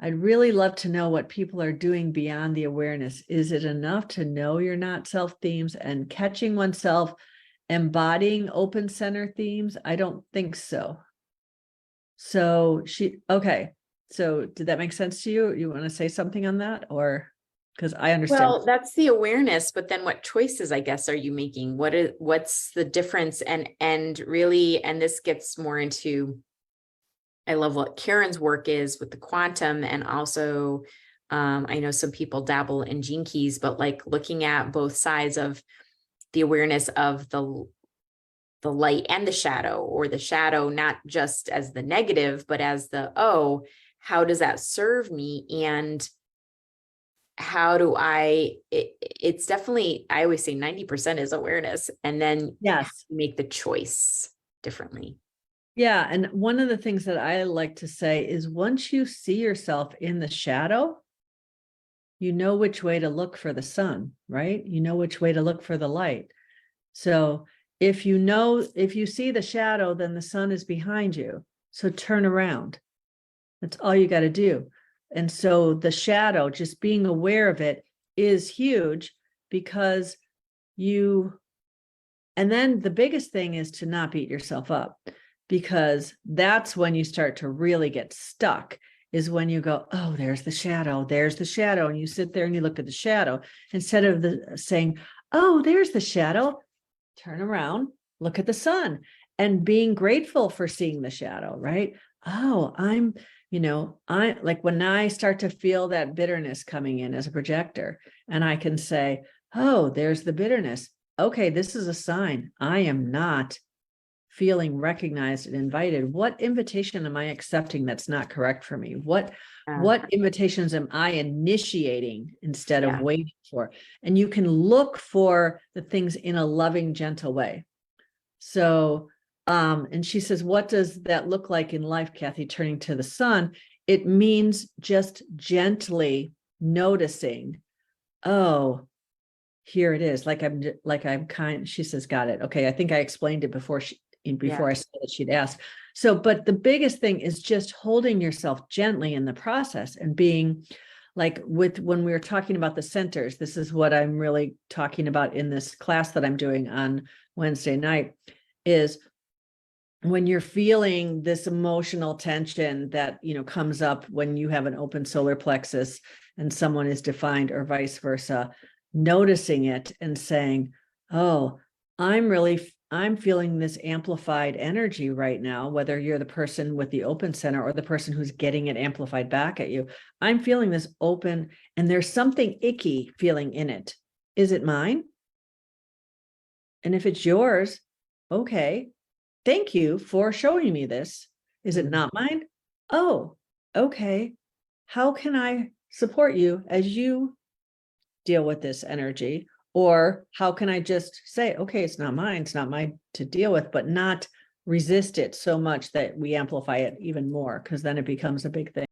I'd really love to know what people are doing beyond the awareness. Is it enough to know you're not self themes and catching oneself embodying open center themes? I don't think so. So okay. So did that make sense to you? You want to say something on that, or because I understand. Well, that's the awareness, but then what choices, I guess, are you making? What's the difference? And really, and this gets more into, I love what Karen's work is with the quantum, and also I know some people dabble in gene keys, but like looking at both sides of the awareness of the light and the shadow, or the shadow not just as the negative, but as the, oh, how does that serve me? And how do it's definitely, I always say 90% is awareness, and then Yes. make the choice differently. Yeah. And one of the things that I like to say is once you see yourself in the shadow, you know which way to look for the sun, right? You know which way to look for the light. So if you see the shadow, then the sun is behind you. So turn around. That's all you got to do. And so the shadow, just being aware of it is huge, because and then the biggest thing is to not beat yourself up, because that's when you start to really get stuck, is when you go, oh, there's the shadow. And you sit there and you look at the shadow instead of saying, oh, there's the shadow. Turn around, look at the sun, and being grateful for seeing the shadow, right? Oh, I like when I start to feel that bitterness coming in as a projector, and I can say, oh, there's the bitterness. Okay, this is a sign. I am not feeling recognized and invited. What invitation am I accepting that's not correct for me? What invitations am I initiating instead of waiting for? And you can look for the things in a loving, gentle way. So, and she says, what does that look like in life, Kathy, turning to the sun? It means just gently noticing, oh, here it is. I'm kind, she says, got it. Okay. I think I explained it before I said that she'd asked. So, but the biggest thing is just holding yourself gently in the process, and being like when we were talking about the centers, this is what I'm really talking about in this class that I'm doing on Wednesday night, is when you're feeling this emotional tension that, comes up when you have an open solar plexus and someone is defined, or vice versa, noticing it and saying, oh, I'm feeling this amplified energy right now, whether you're the person with the open center or the person who's getting it amplified back at you. I'm feeling this open, and there's something icky feeling in it. Is it mine? And if it's yours, okay, thank you for showing me this. Is it not mine? Oh, okay. How can I support you as you deal with this energy? Or how can I just say, okay, it's not mine to deal with, but not resist it so much that we amplify it even more, because then it becomes a big thing.